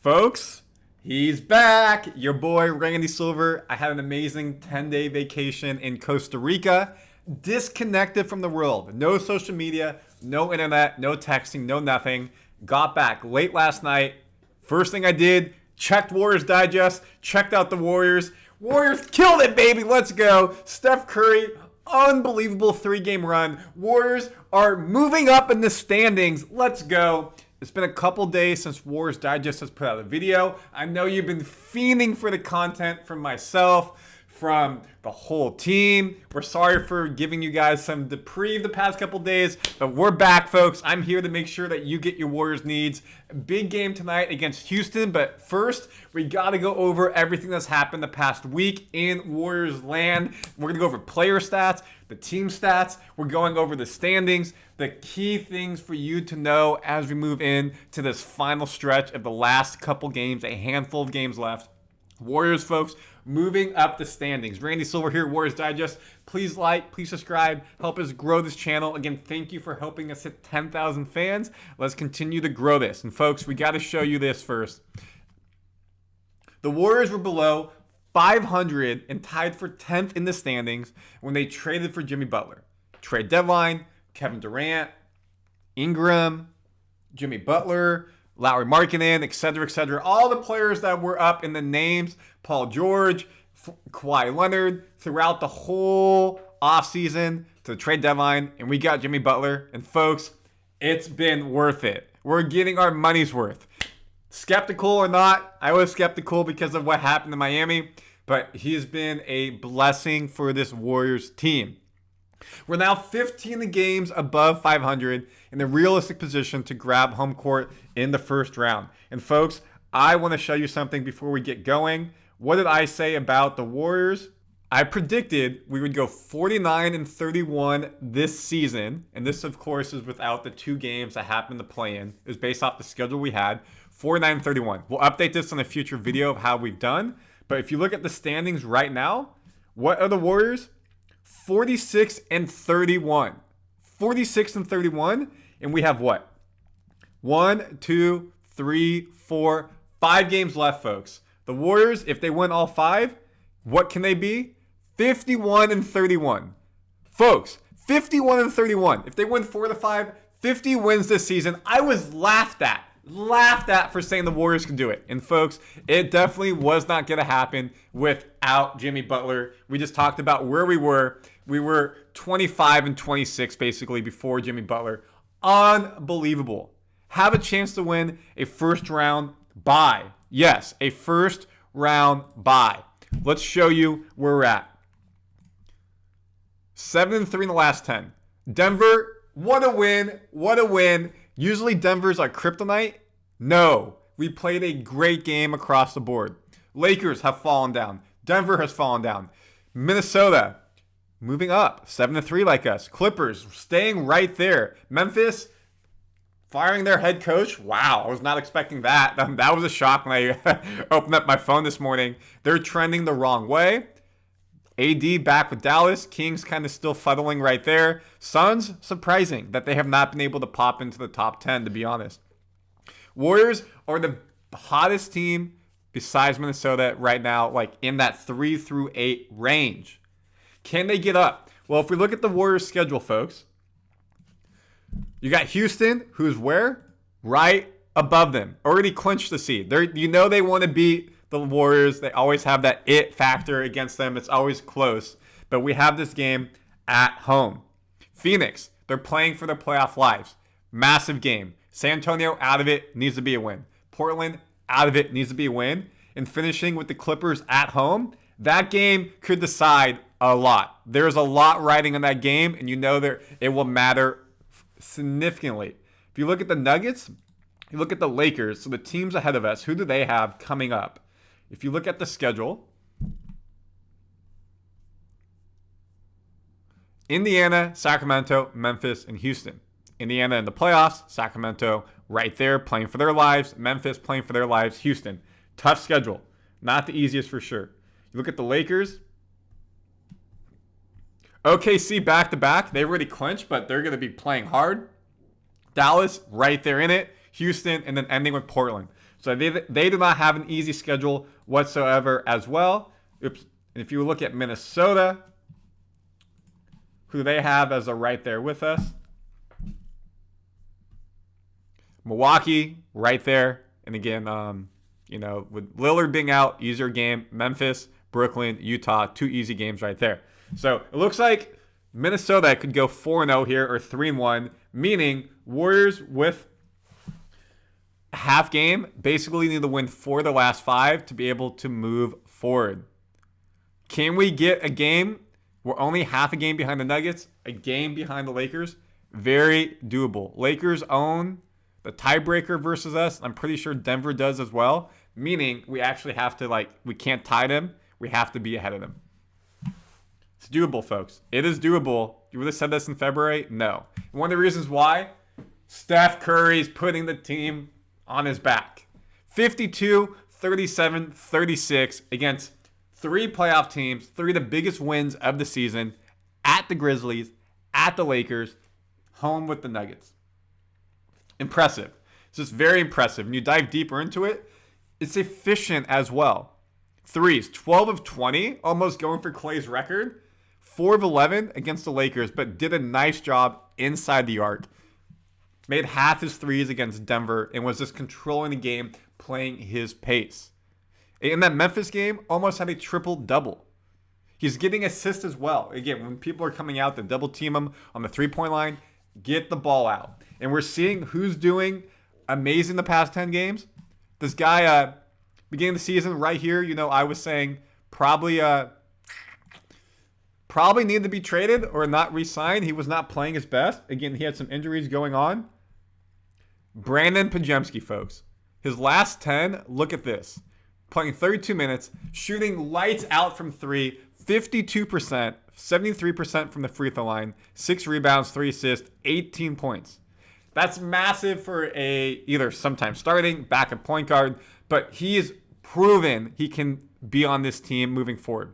Folks, he's back. Your boy, Randy Silver. I had an amazing 10-day vacation in Costa Rica. Disconnected from the world. No social media, no internet, no texting, no nothing. Got back late last night. First thing I did, checked Warriors Digest, checked out the Warriors. Warriors killed it, baby. Let's go. Steph Curry, unbelievable 3-game run. Warriors are moving up in the standings. Let's go. It's been a couple days since Warriors Digest has put out a video. I know you've been fiending for the content from myself, from the whole team. We're sorry for giving you guys some reprieve the past couple days, but we're back, folks. I'm here to make sure that you get your Warriors needs. Big game tonight against Houston, but first, we got to go over everything that's happened the past week in Warriors land. We're going to go over player stats, the team stats. We're going over the standings, the key things for you to know as we move in to this final stretch of the last couple games, a handful of games left. Warriors, folks, moving up the standings. Randy Silver here, Warriors Digest. Please like, please subscribe, help us grow this channel. Again, thank you for helping us hit 10,000 fans. Let's continue to grow this. And folks, we got to show you this first. The Warriors were below 500 and tied for 10th in the standings when they traded for Jimmy Butler. Trade deadline, Kevin Durant, Ingram, Jimmy Butler, Lauri Markkanen, etc. All the players that were up in the names, Paul George, Kawhi Leonard, throughout the whole offseason to the trade deadline, and we got Jimmy Butler. And folks, it's been worth it. We're getting our money's worth. Skeptical or not, I was skeptical because of what happened in Miami, but he's been a blessing for this Warriors team. We're now 15 games above 500 in a realistic position to grab home court in the first round. And folks, I want to show you something before we get going. What did I say about the Warriors? I predicted we would go 49-31 this season. And this, of course, is without the 2 games that happened to play in. It was based off the schedule we had. 49-31. We'll update this in a future video of how we've done. But if you look at the standings right now, what are the Warriors? 46-31. 46-31. And we have what? 1, 2, 3, 4, 5 games left, folks. The Warriors, if they win all 5, what can they be? 51-31. Folks, 51-31. If they win 4 to 5, 50 wins this season. I was laughed at for saying the Warriors can do it. And folks, it definitely was not going to happen without Jimmy Butler. We just talked about where we were. We were 25-26 basically before Jimmy Butler. Unbelievable. Have a chance to win a first round bye. Yes, a first round bye. Let's show you where we're at. 7-3 in the last 10. Denver, what a win. What a win. Usually Denver's our kryptonite. No, we played a great game across the board. Lakers have fallen down. Denver has fallen down. Minnesota moving up, 7-3 like us. Clippers staying right there. Memphis firing their head coach. Wow, I was not expecting that. That was a shock when I opened up my phone this morning. They're trending the wrong way. AD back with Dallas. Kings kind of still fuddling right there. Suns, surprising that they have not been able to pop into the top 10, to be honest. Warriors are the hottest team besides Minnesota right now, like in that 3-8 range. Can they get up? Well, if we look at the Warriors' schedule, folks, you got Houston, who's where? Right above them. Already clinched the seed. You know they want to beat the Warriors. They always have that it factor against them. It's always close. But we have this game at home. Phoenix, they're playing for their playoff lives. Massive game. San Antonio, out of it, needs to be a win. Portland, out of it, needs to be a win. And finishing with the Clippers at home, that game could decide a lot. There's a lot riding on that game, and you know it will matter significantly. If you look at the Nuggets, you look at the Lakers, so the teams ahead of us, who do they have coming up? If you look at the schedule, Indiana, Sacramento, Memphis, and Houston. Indiana in the playoffs, Sacramento right there playing for their lives, Memphis playing for their lives, Houston. Tough schedule. Not the easiest for sure. You look at the Lakers. OKC back-to-back. They already clinched, but they're going to be playing hard. Dallas right there in it. Houston, and then ending with Portland. So they do not have an easy schedule whatsoever as well. Oops. And if you look at Minnesota, who they have as a right there with us, Milwaukee right there. And again, with Lillard being out, easier game. Memphis, Brooklyn, Utah, 2 easy games right there. So it looks like Minnesota could go 4-0 here or 3-1, meaning Warriors with a half game basically need to win 4 of the last 5 to be able to move forward. Can we get a game? We're only half a game behind the Nuggets, a game behind the Lakers. Very doable. Lakers own the tiebreaker versus us. I'm pretty sure Denver does as well, meaning we actually have to, we can't tie them. We have to be ahead of them. It's doable, folks. It is doable. You would have said this in February? No. And one of the reasons why, Steph Curry's putting the team on his back. 52, 37, 36 against 3 playoff teams, 3 of the biggest wins of the season, at the Grizzlies, at the Lakers, home with the Nuggets. Impressive. It's just very impressive. When you dive deeper into it, it's efficient as well. Threes, 12 of 20, almost going for Klay's record. 4 of 11 against the Lakers, but did a nice job inside the arc. Made half his threes against Denver and was just controlling the game, playing his pace. In that Memphis game, almost had a triple-double. He's getting assists as well. Again, when people are coming out to double team him on the three-point line, get the ball out. And we're seeing who's doing amazing the past 10 games. This guy, beginning of the season right here, I was saying probably needed to be traded or not re-signed. He was not playing his best. Again, he had some injuries going on. Brandin Podziemski, folks. His last 10, look at this. Playing 32 minutes, shooting lights out from 3, 52%, 73% from the free throw line, 6 rebounds, 3 assists, 18 points. That's massive for either sometime starting, backup point guard, but he is proven he can be on this team moving forward.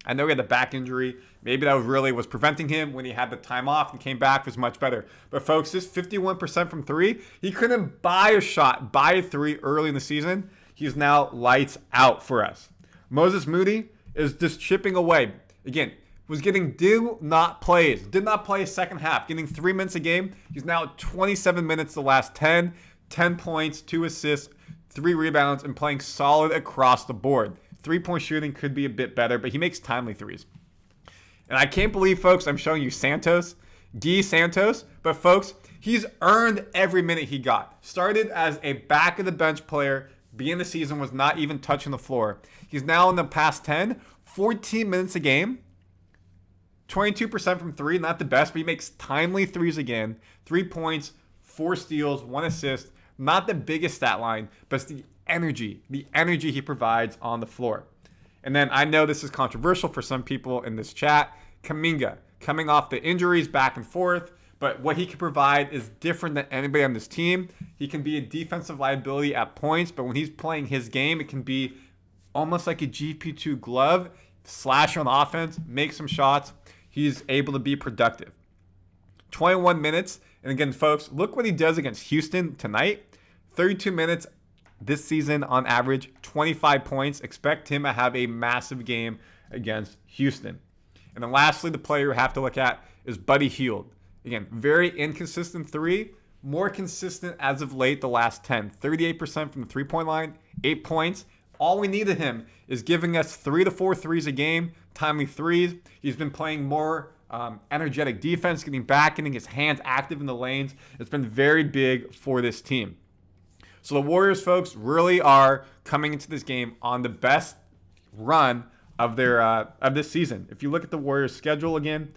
I know he had the back injury. Maybe that was preventing him. When he had the time off and came back, was much better. But folks, this 51% from 3, he couldn't buy a 3 early in the season. He's now lights out for us. Moses Moody is just chipping away. Again, was getting did not play a second half, getting 3 minutes a game. He's now at 27 minutes the last 10 points, 2 assists, 3 rebounds, and playing solid across the board. 3-point shooting could be a bit better, but he makes timely threes. And I can't believe, folks, I'm showing you Guy Santos, but folks, he's earned every minute he got. Started as a back-of-the-bench player, beginning the season was not even touching the floor. He's now in the past 10, 14 minutes a game, 22% from 3, not the best, but he makes timely threes again. 3 points, 4 steals, 1 assist. Not the biggest stat line, but it's the energy he provides on the floor. And then I know this is controversial for some people in this chat. Kuminga, coming off the injuries back and forth, but what he can provide is different than anybody on this team. He can be a defensive liability at points, but when he's playing his game, it can be almost like a GP2 glove, slasher on offense, make some shots. He's able to be productive. 21 minutes. And again, folks, look what he does against Houston tonight. 32 minutes this season on average, 25 points. Expect him to have a massive game against Houston. And then lastly, the player you have to look at is Buddy Hield. Again, very inconsistent 3, more consistent as of late the last 10. 38% from the three-point line, 8 points. All we needed him is giving us 3 to 4 threes a game, timely threes. He's been playing more energetic defense, getting back, getting his hands active in the lanes. It's been very big for this team. So the Warriors, folks, really are coming into this game on the best run of this season. If you look at the Warriors' schedule again,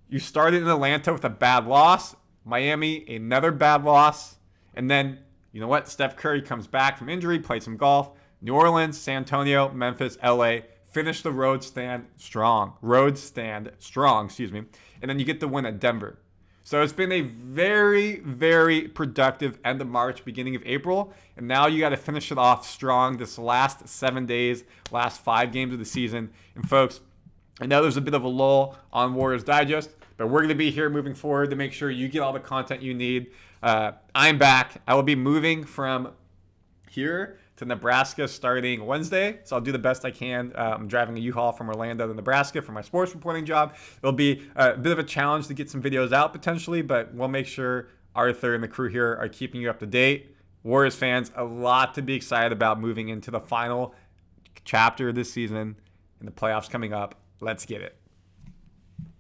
you started in Atlanta with a bad loss, Miami, another bad loss, and then, you know what, Steph Curry comes back from injury, played some golf, New Orleans, San Antonio, Memphis, LA, finish the road stand strong, and then you get the win at Denver. So it's been a very, very productive end of March, beginning of April. And now you got to finish it off strong this last 7 days, last 5 games of the season. And folks, I know there's a bit of a lull on Warriors Digest, but we're going to be here moving forward to make sure you get all the content you need. I'm back. I will be moving from here to Nebraska starting Wednesday. So I'll do the best I can. I'm driving a U-Haul from Orlando to Nebraska for my sports reporting job. It'll be a bit of a challenge to get some videos out potentially, but we'll make sure Arthur and the crew here are keeping you up to date. Warriors fans, a lot to be excited about moving into the final chapter of this season and the playoffs coming up. Let's get it.